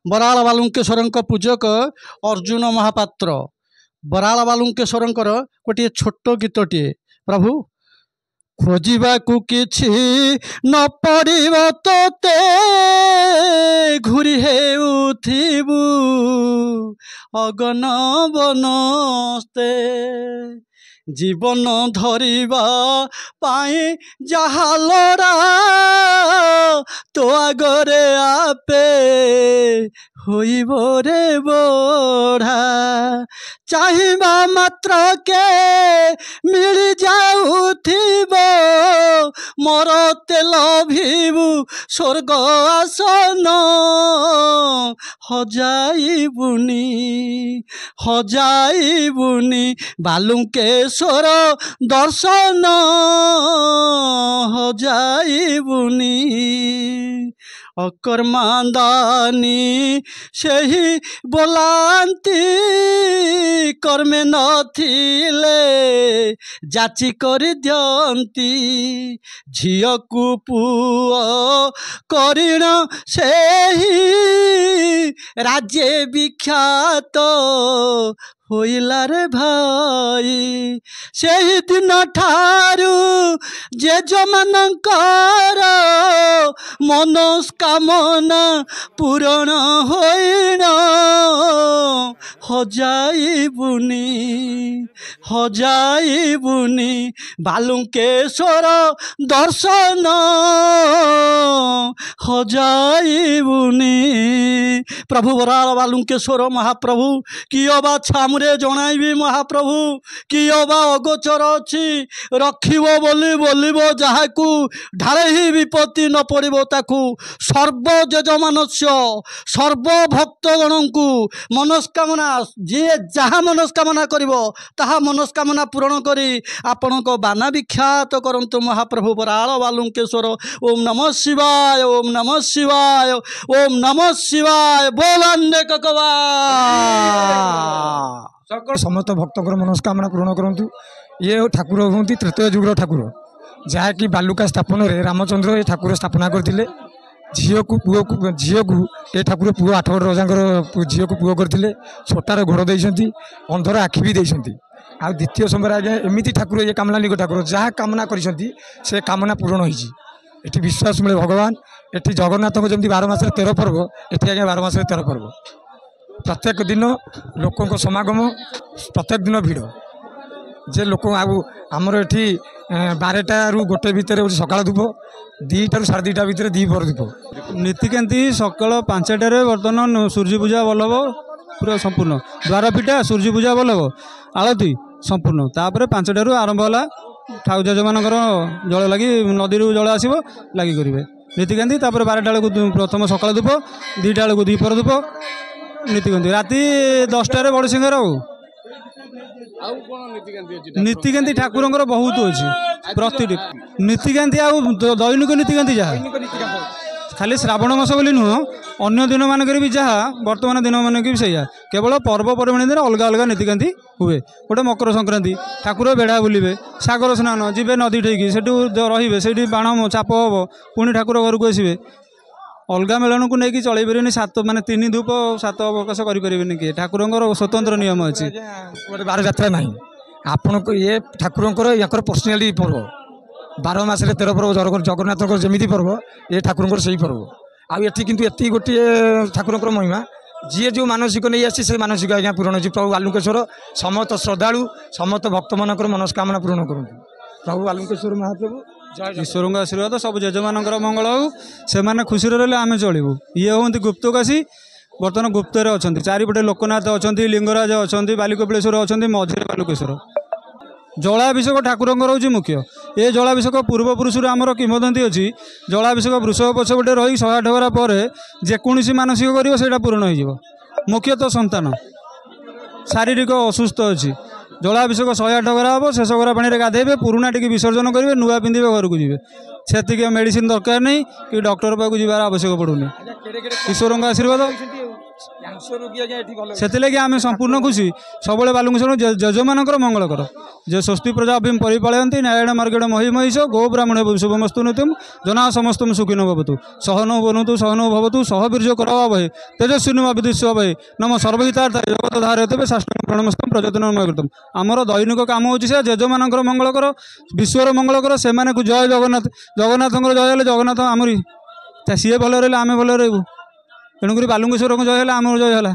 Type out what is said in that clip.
बराल बालुंकेश्वर पूजक अर्जुन महापात्र बराल बालुंकेश्वर गोटे छोट गीतटे प्रभु खोजिबाकू किछि न पड़िब तोते घूरी हेउथिबु अगन बनस्ते जीवन धरिबा पाई जहालरा तो आगरे आपे होइब रे बोढ़ा चाहिबा मात्र के मिल जाउथिब मोर तेल भिबु स्वर्ग आसन हजाइबुनी बालुंकेश्वर दर्शन हजाइबुनी अकर्मादानी सेही बोलांती कर्मे नथिले जाची करि दियंती झियो को पुओ करिण सेही राज्य विख्यात होइला रे भाई सेही दिन ठारू जेजमानंकर मनस्कामना पूरण होइण हजाइबुनी बालुंकेश्वर दर्शन हजाइबुनी प्रभु बराल बालुंकेश्वर महाप्रभु कियबा छामुरे जणाइबी महाप्रभु कियबा अगोचर अछि रखिबो बोली बोलिबो जाहाकू ढाळे ही विपत्ति न पड़िबो ताकू सर्व यजमानस्य सर्व भक्तगणंकु मनस्कामना जे जहाँ मनस्कामना करिबो ताहा मनस्कामना पूरण करी आपणक बाना विख्यात करंतु महाप्रभु बराल बालुंकेश्वर ओम नमः शिवाय ओम नमः शिवाय ओम नमः शिवाय बोलांडे ककवा समस्त भक्तर मनस्कामना पूर्ण करूँ। ये ठाकुर हूँ तृतीय जुगर ठाकुर जहाँकि बालुका स्थापन में रामचंद्र ये ठाकुर स्थापना करते झील को ये ठाकुर पुओ 8 वर्ष रजा झील को पुओ करते छोटार घोड़ देती अंधर आखि भी देती आ द्वितीय समय आज्ञा एमती ठाकुर ये कामनालिंग ठाकुर जहाँ कामना कर कामना पूरण होती विश्वास मिले भगवान ये जगन्नाथ को जमी 12 मास 13 पर्व ये आज्ञा 12 मास 13 पर्व प्रत्येक दिन लोकों समागम प्रत्येक दिन भिड़ जे लोक आमर ये 12टा रू गोटे भितर सकाल धूप 2टा रू 2:30 भितर 2 पर धूप नीतिकांति सकाल 5टार बर्तमान सूर्य पूजा बल्लभ पूरा संपूर्ण द्वार पिटा सूर्य पूजा बल्लभ आलती संपूर्ण तापर 5टारू आरंभ है ठाकुर जजमानकर जल लगी नदी जल आसो लगी करेंगे नीतिकांति तापर 12टा बेलू प्रथम सकाल धूप 2टा बेलू 2 पर धूप नीतिकांति राति 10टार बड़ सिंगर नीतिकांति ठाकुर बहुत अच्छी प्रति नीतिकांति दैनिक नीतिकांति जहाँ खाली श्रावण मास बोली नुह अन्य दिन मानक भी जहाँ वर्तमान दिन मानक भी सैया केवल पर्वपर्वाणी दिन अलग अलग नीतिकांति हुए गोटे मकर संक्रांति ठाकुर बेढ़ा बुलिबे सागर स्नान जीवे नदी ठेकी से रे बाण चाप हम पुणी ठाकुर घर को आसवे अलग मेलन को लेकिन चल पारे 7 माने 3 धूप 7 अवकाश करें किए ठाकुर स्वतंत्र नियम अच्छी बार जात्रा ना आपण को ये ठाकुर या पर्सनाली पर्व 12 मास 13 पर्व जगन्नाथ जमी पर्व ये ठाकुर से ही पर्व आठी कितु ये गोटे ठाकुर महिमा जी जो मानसिक नहीं आसी से मानसिक आज्ञा पूरण हो प्रभु बालुंकेश्वर समस्त श्रद्धालु समस्त भक्त मान मनस्कामना पूरण करूँ प्रभु बालुंकेश्वर महाप्रभु ईश्वर आशीर्वाद सब जेजमान मंगल हो से खुशी रही आम चलू ये हूँ गुप्तकाशी बर्तमान गुप्तर अच्छा चारिपटे लोकनाथ अच्छा लिंगराज अच्छा बालिकपिलेश्वर अच्छा मझे बालुकेश्वर जलाभिषेक ठाकुर हूँ मुख्य ये जलाभिषेक पूर्वपुरुष आमर किंवदंती अच्छी जलाभिषेक वृषभ पछपटे रही 108 गरा पर जेकोसी मानसिक कर पूर्ण हो मुख्यतः संतान शारीरिक असुस्थ अच्छी जलाभिषेक 108 गरा हम शेष गरा पानी गाधेबे पुरुना टी विसर्जन करेंगे नुआ पिंधे घर को जी से मेडिसिन दरकार नहीं कि डॉक्टर पाक जीवार आवश्यक पड़ूनी ईश्वर आशीर्वाद କ୍ୟାନ୍ସର ରୋଗୀ ଆଜ୍ଞା ଏଠି ଭଲ ସେଥିଲାଗି ଆମେ ସମ୍ପୂର୍ଣ୍ଣ ଖୁସି ସବୁବେଳେ ବାଲୁଙ୍ଗେଶ୍ୱର ଯଜମାନଙ୍କର ମଙ୍ଗଳ କର ଯେ ସ୍ୱସ୍ତି ପ୍ରଜା ଅଭିମ ପରିପାଳୟନ୍ତି ନ୍ୟାୟଣ ମାର୍ଗେଣ ମହି ମହିଷ ଗୋ ବ୍ରାହ୍ମଣ ଶୁଭମସ୍ତୁ ନିତ୍ୟମ୍ ଜନା ସମସ୍ତମ ସୁଖିନ ଭବତୁ ସହନୌ ବନୁତୁ ସହନୌ ଭବତୁ ସହବୀର୍ଯ୍ୟ କର ଭଏ ତେଜସ୍ୱିନୀ ବିଦୁଷ୍ୟ ଭଏ ନମ ସର୍ବହିତାର୍ଥ ଜଗତ ଧାରୟତେ ସାଷ୍ଟାଙ୍ଗ ପ୍ରଣମସ୍ତମ ପ୍ରଯତ୍ନମୟକୃତମ୍ ଆମର ଦୈନିକ କାମ ହେଉଛି ସେ ଯଜମାନଙ୍କର ମଙ୍ଗଳ କର ବିଶ୍ୱର ମଙ୍ଗଳ କର ସେମାନଙ୍କୁ ଜୟ ଜଗନ୍ନାଥ ଜଗନ୍ନାଥଙ୍କର ଜୟ ହେଲେ ଜଗନ୍ନାଥ ଆମରି ସିଏ ଭଲ ରହିଲେ ଆମେ ଭଲ ରହିବୁ ତେଣୁକରି ବାଲୁଙ୍ଗେଶ୍ୱରଙ୍କ ଜୟ ହେଲେ ଆମର ଜୟ ହେଲା।